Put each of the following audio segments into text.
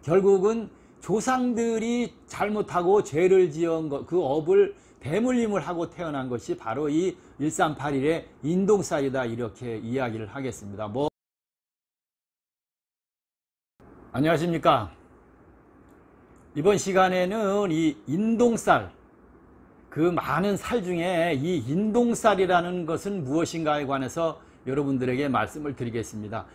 결국은 조상들이 잘못하고 죄를 지은 것, 그 업을 대물림을 하고 태어난 것이 바로 이 1381의 인동살이다, 이렇게 이야기를 하겠습니다. 안녕하십니까. 이번 시간에는 이 인동살, 그 많은 살 중에 이 인동살이라는 것은 무엇인가에 관해서 여러분들에게 말씀을 드리겠습니다.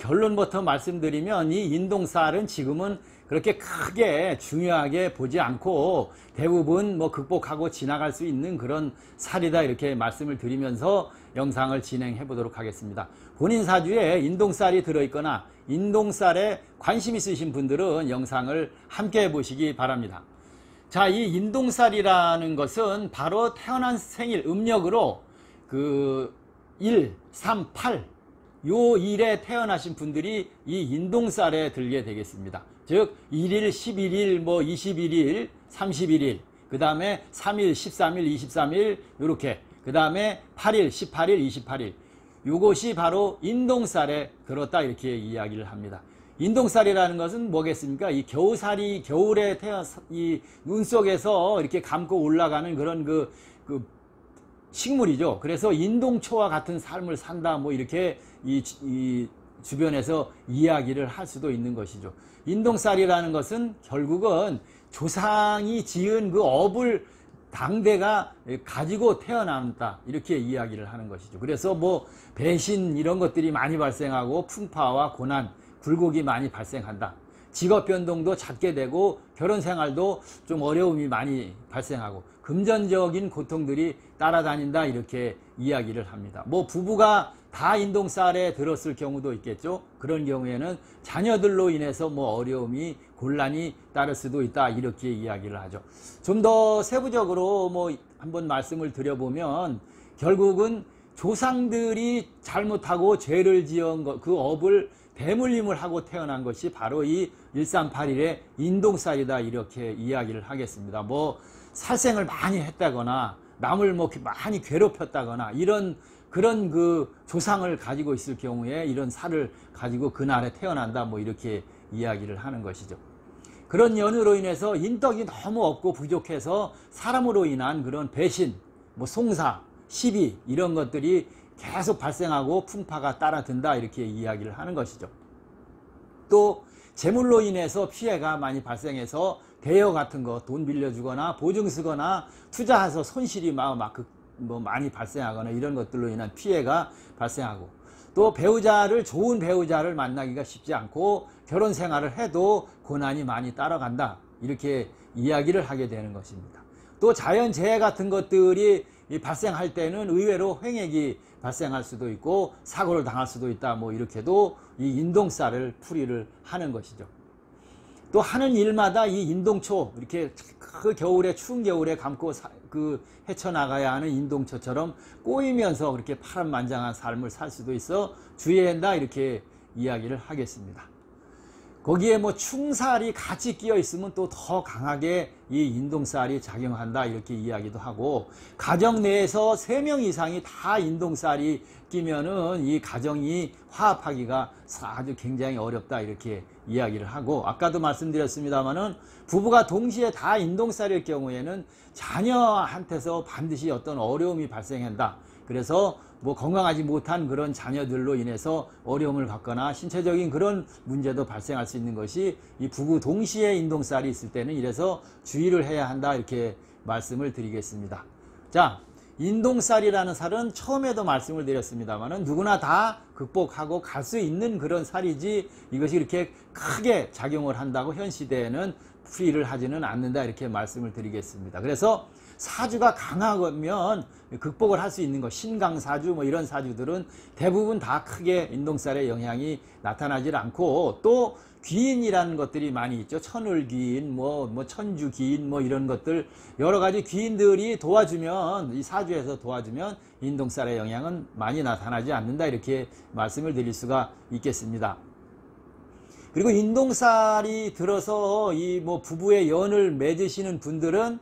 결론부터 말씀드리면 이 인동살은 지금은 그렇게 크게 중요하게 보지 않고 대부분 극복하고 지나갈 수 있는 그런 살이다, 이렇게 말씀을 드리면서 영상을 진행해 보도록 하겠습니다. 본인 사주에 인동살이 들어있거나 인동살에 관심 있으신 분들은 영상을 함께 해보시기 바랍니다. 자, 이 인동살이라는 것은 바로 태어난 생일 음력으로 1, 3, 8 요 일에 태어나신 분들이 이 인동살에 들게 되겠습니다. 즉 1일, 11일, 21일, 31일, 그 다음에 3일, 13일, 23일 요렇게, 그 다음에 8일, 18일, 28일, 요것이 바로 인동살에 들었다, 이렇게 이야기를 합니다. 인동살이라는 것은 뭐겠습니까? 이 겨우살이, 겨울에 이 눈 속에서 이렇게 감고 올라가는 그런 그 식물이죠. 그래서 인동초와 같은 삶을 산다, 이렇게 이 주변에서 이야기를 할 수도 있는 것이죠. 인동살이라는 것은 결국은 조상이 지은 그 업을 당대가 가지고 태어난다, 이렇게 이야기를 하는 것이죠. 그래서 배신 이런 것들이 많이 발생하고 풍파와 고난, 굴곡이 많이 발생한다. 직업 변동도 잦게 되고 결혼 생활도 좀 어려움이 많이 발생하고 금전적인 고통들이 따라다닌다, 이렇게 이야기를 합니다. 부부가 다 인동살에 들었을 경우도 있겠죠. 그런 경우에는 자녀들로 인해서 어려움이, 곤란이 따를 수도 있다, 이렇게 이야기를 하죠. 좀 더 세부적으로 한번 말씀을 드려보면 결국은 조상들이 잘못하고 죄를 지은 것, 그 업을 대물림을 하고 태어난 것이 바로 이 1381의 인동살이다, 이렇게 이야기를 하겠습니다. 살생을 많이 했다거나 남을 많이 괴롭혔다거나 그런 그 조상을 가지고 있을 경우에 이런 살을 가지고 그날에 태어난다, 이렇게 이야기를 하는 것이죠. 그런 연유로 인해서 인덕이 너무 없고 부족해서 사람으로 인한 그런 배신, 송사, 시비 이런 것들이 계속 발생하고 풍파가 따라든다, 이렇게 이야기를 하는 것이죠. 또 재물로 인해서 피해가 많이 발생해서 대여 같은 거 돈 빌려주거나 보증 쓰거나 투자해서 손실이 많이 발생하거나 이런 것들로 인한 피해가 발생하고, 또 좋은 배우자를 만나기가 쉽지 않고 결혼 생활을 해도 고난이 많이 따라간다, 이렇게 이야기를 하게 되는 것입니다. 또 자연재해 같은 것들이 발생할 때는 의외로 횡액이 발생할 수도 있고 사고를 당할 수도 있다, 이렇게도 이 인동살을 풀이를 하는 것이죠. 또 하는 일마다 이 인동초, 이렇게 추운 겨울에 감고 헤쳐나가야 하는 인동초처럼 꼬이면서 그렇게 파란만장한 삶을 살 수도 있어 주의해야 한다, 이렇게 이야기를 하겠습니다. 거기에 충살이 같이 끼어 있으면 또 더 강하게 이 인동살이 작용한다, 이렇게 이야기도 하고, 가정 내에서 3명 이상이 다 인동살이 끼면은 이 가정이 화합하기가 아주 굉장히 어렵다, 이렇게 이야기를 하고, 아까도 말씀드렸습니다마는 부부가 동시에 다 인동살일 경우에는 자녀한테서 반드시 어떤 어려움이 발생한다. 그래서 건강하지 못한 그런 자녀들로 인해서 어려움을 갖거나 신체적인 그런 문제도 발생할 수 있는 것이 이 부부 동시에 인동살이 있을 때는 이래서 주의를 해야 한다, 이렇게 말씀을 드리겠습니다. 자, 인동살이라는 살은 처음에도 말씀을 드렸습니다만은 누구나 다 극복하고 갈 수 있는 그런 살이지 이것이 이렇게 크게 작용을 한다고 현 시대에는 풀이를 하지는 않는다, 이렇게 말씀을 드리겠습니다. 그래서 사주가 강하면 극복을 할 수 있는 것, 신강사주 이런 사주들은 대부분 다 크게 인동살의 영향이 나타나질 않고, 또 귀인이라는 것들이 많이 있죠. 천을귀인, 천주귀인 이런 것들 여러 가지 귀인들이 도와주면, 이 사주에서 도와주면 인동살의 영향은 많이 나타나지 않는다, 이렇게 말씀을 드릴 수가 있겠습니다. 그리고 인동살이 들어서 이 부부의 연을 맺으시는 분들은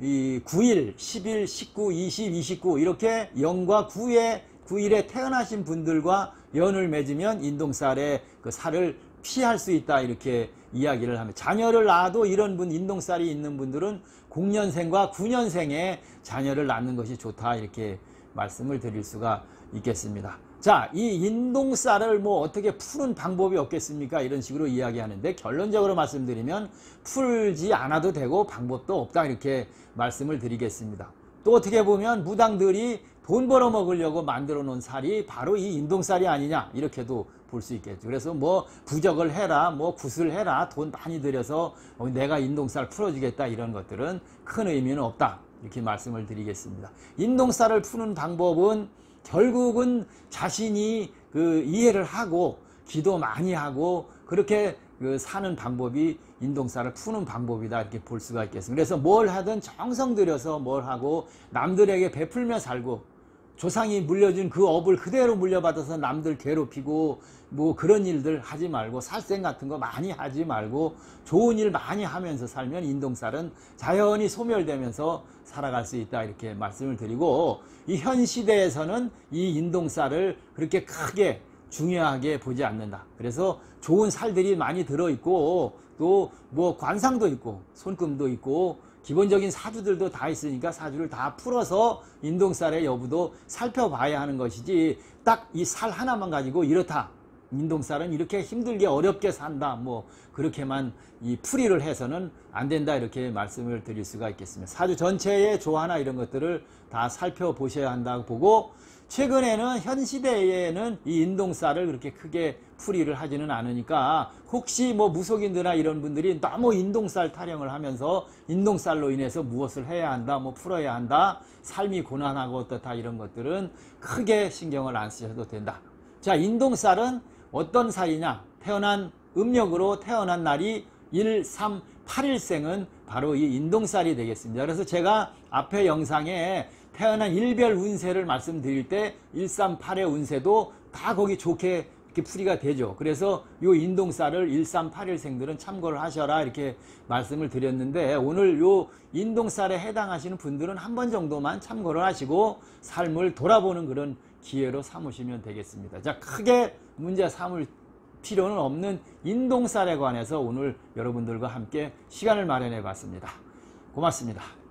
이 9일, 10일, 19, 20, 29 이렇게 0과 9일에 태어나신 분들과 연을 맺으면 인동살의 그 살을 피할 수 있다, 이렇게 이야기를 합니다. 자녀를 낳아도 이런 분, 인동살이 있는 분들은 0년생과 9년생에 자녀를 낳는 것이 좋다, 이렇게 말씀을 드릴 수가 있겠습니다. 자, 이 인동살을 뭐 어떻게 푸는 방법이 없겠습니까? 이런 식으로 이야기하는데, 결론적으로 말씀드리면 풀지 않아도 되고 방법도 없다, 이렇게 말씀을 드리겠습니다. 또 어떻게 보면 무당들이 돈 벌어 먹으려고 만들어 놓은 살이 바로 이 인동살이 아니냐, 이렇게도 볼 수 있겠죠. 그래서 뭐 부적을 해라, 뭐 굿을 해라, 돈 많이 들여서 내가 인동살 풀어주겠다, 이런 것들은 큰 의미는 없다, 이렇게 말씀을 드리겠습니다. 인동살을 푸는 방법은 결국은 자신이 이해를 하고 기도 많이 하고 그렇게 사는 방법이 인동살을 푸는 방법이다, 이렇게 볼 수가 있겠습니다. 그래서 뭘 하든 정성 들여서 뭘 하고 남들에게 베풀며 살고, 조상이 물려준 그 업을 그대로 물려받아서 남들 괴롭히고 뭐 그런 일들 하지 말고, 살생 같은 거 많이 하지 말고 좋은 일 많이 하면서 살면 인동살은 자연히 소멸되면서 살아갈 수 있다, 이렇게 말씀을 드리고, 이 현 시대에서는 이 인동살을 그렇게 크게 중요하게 보지 않는다. 그래서 좋은 살들이 많이 들어있고 또 뭐 관상도 있고 손금도 있고 기본적인 사주들도 다 있으니까 사주를 다 풀어서 인동살의 여부도 살펴봐야 하는 것이지, 딱 이 살 하나만 가지고 이렇다, 인동살은 이렇게 힘들게 어렵게 산다, 뭐 그렇게만 이 풀이를 해서는 안 된다, 이렇게 말씀을 드릴 수가 있겠습니다. 사주 전체의 조화나 이런 것들을 다 살펴보셔야 한다고 보고, 최근에는 현 시대에는 이 인동살을 그렇게 크게 풀이를 하지는 않으니까, 혹시 뭐 무속인들이나 이런 분들이 너무 인동살 타령을 하면서 인동살로 인해서 무엇을 해야 한다, 뭐 풀어야 한다, 삶이 고난하고 어떻다, 이런 것들은 크게 신경을 안 쓰셔도 된다. 자, 인동살은 어떤 살이냐, 태어난 음력으로 태어난 날이 1, 3, 8일생은 바로 이 인동살이 되겠습니다. 그래서 제가 앞에 영상에 태어난 일별 운세를 말씀드릴 때 1, 3, 8의 운세도 다 거기 좋게 이렇게 풀이가 되죠. 그래서 이 인동살을 1, 3, 8일생들은 참고를 하셔라, 이렇게 말씀을 드렸는데, 오늘 이 인동살에 해당하시는 분들은 한 번 정도만 참고를 하시고 삶을 돌아보는 그런 기회로 삼으시면 되겠습니다. 자, 크게 문제 삼을 필요는 없는 인동살에 관해서 오늘 여러분들과 함께 시간을 마련해 봤습니다. 고맙습니다.